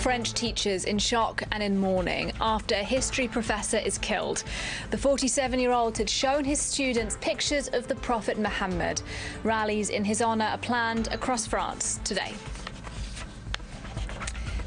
French teachers in shock and in mourning after a history professor is killed. The 47-year-old had shown his students pictures of the Prophet Muhammad. Rallies in his honour are planned across France today.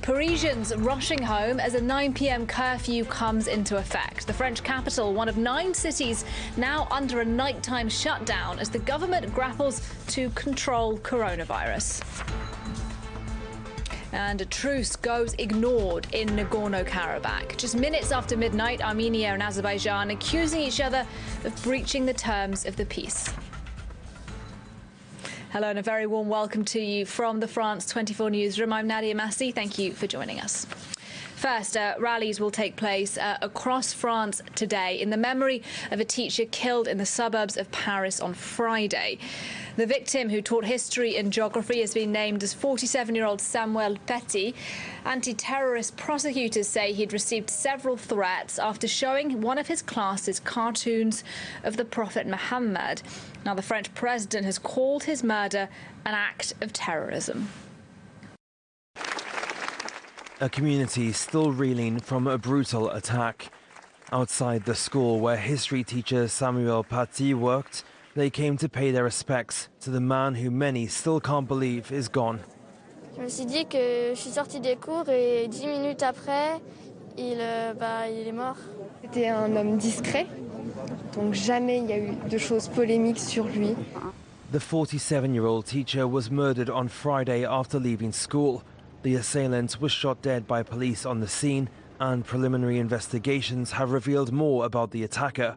Parisians rushing home as a 9 p.m. curfew comes into effect. The French capital, one of 9 cities now under a nighttime shutdown as the government grapples to control coronavirus. And a truce goes ignored in Nagorno-Karabakh. Just minutes after midnight, Armenia and Azerbaijan accusing each other of breaching the terms of the peace. Hello and a very warm welcome to you from the France 24 newsroom. I'm Nadia Massi. Thank you for joining us. First, rallies will take place across France today in the memory of a teacher killed in the suburbs of Paris on Friday. The victim, who taught history and geography, has been named as 47-year-old Samuel Paty. Anti-terrorist prosecutors say he'd received several threats after showing one of his classes cartoons of the Prophet Muhammad. Now, the French president has called his murder an act of terrorism. A community still reeling from a brutal attack. Outside the school where history teacher Samuel Paty worked, they came to pay their respects to the man who many still can't believe is gone. Je me suis dit que je suis sortie des cours et 10 minutes après, il est mort. C'était un homme discret, donc jamais il y a eu de choses polémiques sur lui. The 47-year-old teacher was murdered on Friday after leaving school. The assailant was shot dead by police on the scene, and preliminary investigations have revealed more about the attacker.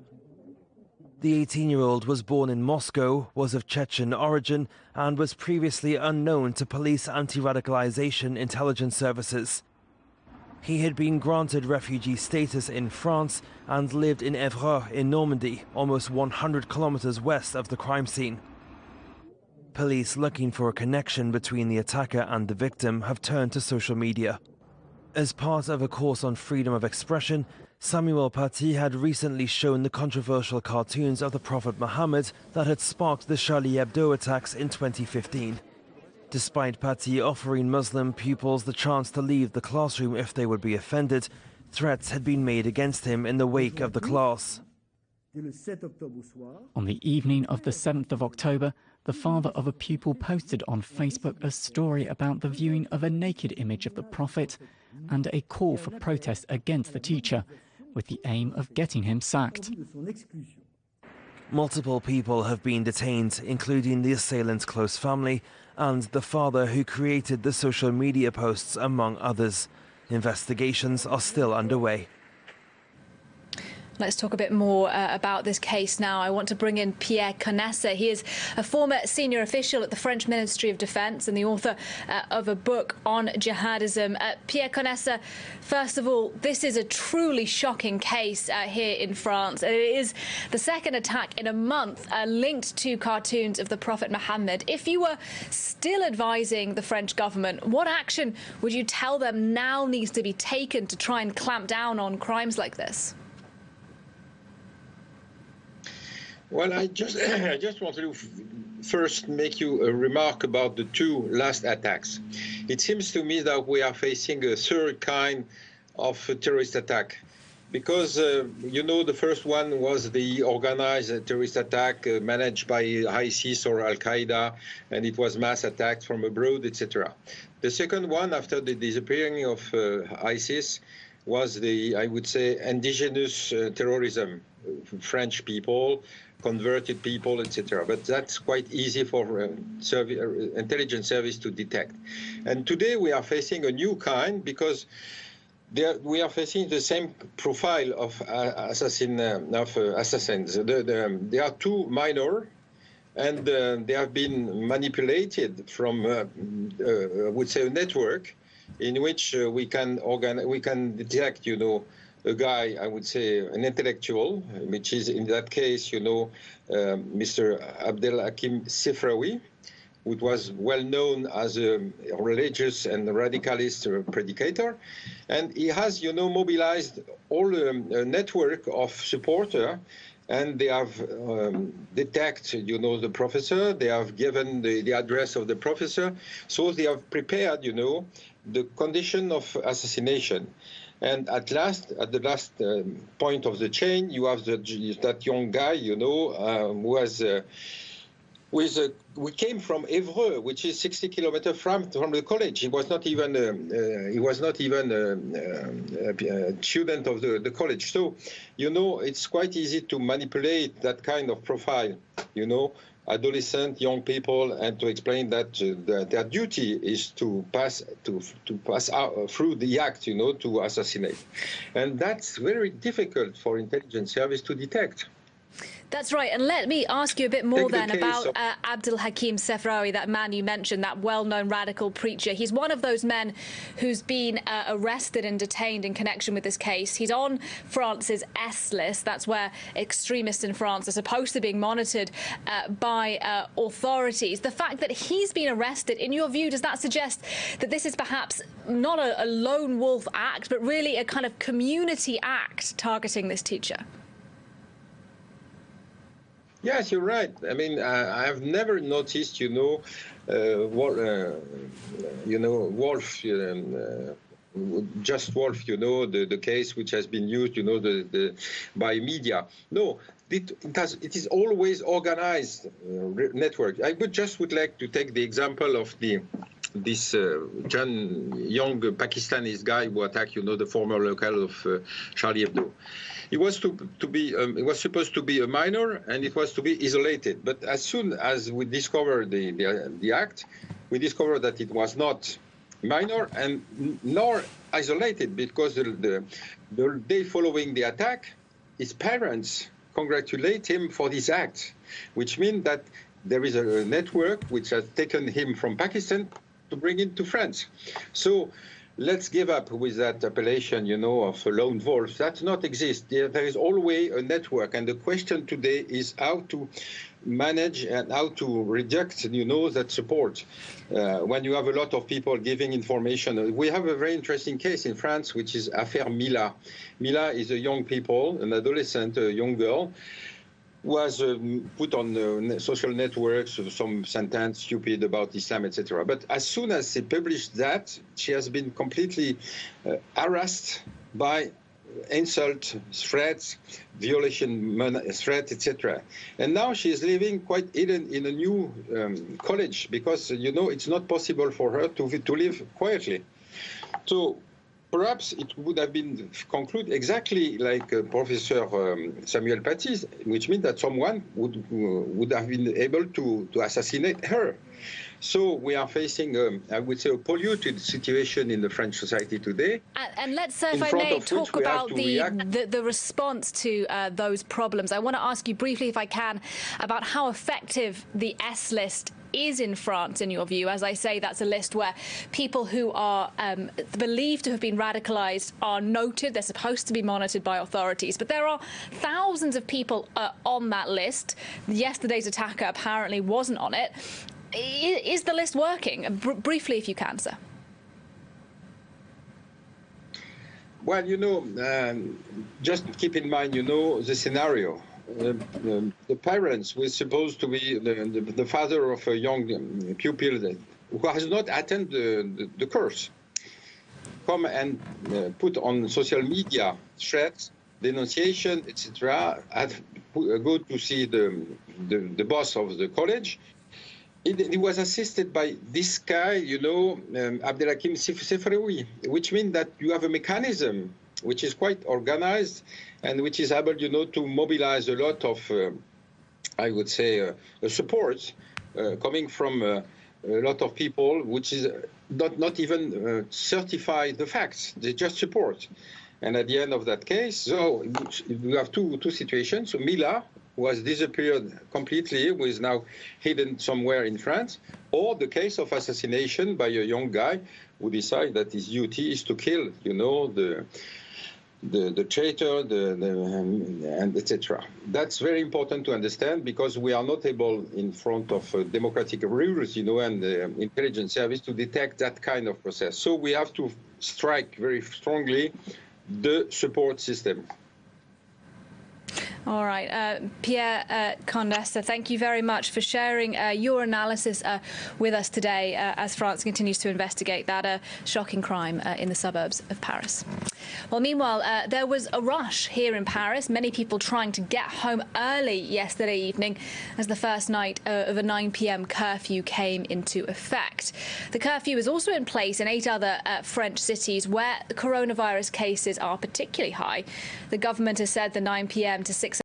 The 18-year-old was born in Moscow, was of Chechen origin, and was previously unknown to police anti-radicalization intelligence services. He had been granted refugee status in France and lived in Évreux in Normandy, almost 100 kilometers west of the crime scene. Police looking for a connection between the attacker and the victim have turned to social media. As part of a course on freedom of expression, Samuel Paty had recently shown the controversial cartoons of the Prophet Muhammad that had sparked the Charlie Hebdo attacks in 2015. Despite Paty offering Muslim pupils the chance to leave the classroom if they would be offended, threats had been made against him in the wake of the class. On the evening of the 7th of October, the father of a pupil posted on Facebook a story about the viewing of a naked image of the Prophet and a call for protest against the teacher, with the aim of getting him sacked. Multiple people have been detained, including the assailant's close family and the father who created the social media posts, among others. Investigations are still underway. Let's talk a bit more about this case now. I want to bring in Pierre Conessa. He is a former senior official at the French Ministry of Defence and the author of a book on jihadism. Pierre Conessa, first of all, this is a truly shocking case here in France. It is the second attack in a month linked to cartoons of the Prophet Muhammad. If you were still advising the French government, what action would you tell them now needs to be taken to try and clamp down on crimes like this? Well, I just want to first make you a remark about the 2 last attacks. It seems to me that we are facing a third kind of terrorist attack. Because, the first one was the organized terrorist attack managed by ISIS or Al-Qaeda, and it was mass attacks from abroad, etc. The second one, after the disappearing of ISIS, was the, I would say, indigenous terrorism, French people, converted people, etc. But that's quite easy for intelligence service to detect. And today we are facing a new kind because we are facing the same profile of assassins. They are too minor, and they have been manipulated from, I would say, a network in which we can detect, a guy, I would say, an intellectual, which is in that case, Mr. Abdelhakim Sefraoui, who was well known as a religious and radicalist predicator. And he has, mobilized all a network of supporters and they have detected, the professor. They have given the address of the professor, so they have prepared, the condition of assassination. And at the last point of the chain, you have that young guy, we came from Évreux, which is 60 kilometers from the college. He was not even a student of the college. So, it's quite easy to manipulate that kind of profile, adolescent young people, and to explain that their duty is to pass out through the act, to assassinate, and that's very difficult for intelligence service to detect. That's right. And let me ask you a bit more then about Abdel Hakim Sefraoui, that man you mentioned, that well-known radical preacher. He's one of those men who's been arrested and detained in connection with this case. He's on France's S list. That's where extremists in France are supposed to be monitored by authorities. The fact that he's been arrested, in your view, does that suggest that this is perhaps not a lone wolf act, but really a kind of community act targeting this teacher? Yes, you're right. I mean, I have never noticed, Wolf, just Wolf, the case which has been used, by media. No, it is always organized network. I would like to take the example of this young Pakistani guy who attacked, the former local of Charlie Hebdo. He was supposed to be a minor, and it was to be isolated. But as soon as we discovered the act, we discovered that it was not minor and nor isolated, because the day following the attack, his parents congratulate him for this act, which means that there is a network which has taken him from Pakistan to bring him to France. So let's give up with that appellation, of a lone wolf. That not exist. There is always a network, and the question today is how to manage and how to reject, that support. When you have a lot of people giving information, we have a very interesting case in France, which is Affaire Mila. Mila is a young people, an adolescent, a young girl, was put on social networks, some sentence, stupid about Islam, etc. But as soon as they published that, she has been completely harassed by insult, threats, violation threat, etc. And now she is living quite hidden in a new college, because, it's not possible for her to live quietly. So perhaps it would have been concluded exactly like Professor Samuel Paty's, which means that someone would have been able to assassinate her. So we are facing, I would say, a polluted situation in the French society today. And let's, if I may, talk about the response to those problems. I want to ask you briefly, if I can, about how effective the S list is in France, in your view. As I say, that's a list where people who are believed to have been radicalised are noted. They're supposed to be monitored by authorities. But there are thousands of people on that list. Yesterday's attacker apparently wasn't on it. Is the list working? Briefly, if you can, sir. Well, just keep in mind, the scenario. The parents were supposed to be the father of a young pupil who has not attended the course, come and put on social media threats, denunciation, etc. Go to see the boss of the college. It was assisted by this guy, Abdel Hakim Sefraoui, which means that you have a mechanism which is quite organized and which is able, to mobilize a lot of, I would say, support coming from a lot of people, which is not even certify the facts. They just support. And at the end of that case, so you have two situations. So Mila was disappeared completely, who is now hidden somewhere in France, or the case of assassination by a young guy who decided that his duty is to kill, the traitor, and etc. That's very important to understand, because we are not able, in front of democratic rules, and the intelligence service, to detect that kind of process. So we have to strike very strongly the support system. All right. Pierre Condessa, thank you very much for sharing your analysis with us today as France continues to investigate that shocking crime in the suburbs of Paris. Well, meanwhile, there was a rush here in Paris, many people trying to get home early yesterday evening as the first night of a 9 p.m. curfew came into effect. The curfew is also in place in 8 other French cities where coronavirus cases are particularly high. The government has said the 9 p.m. to 6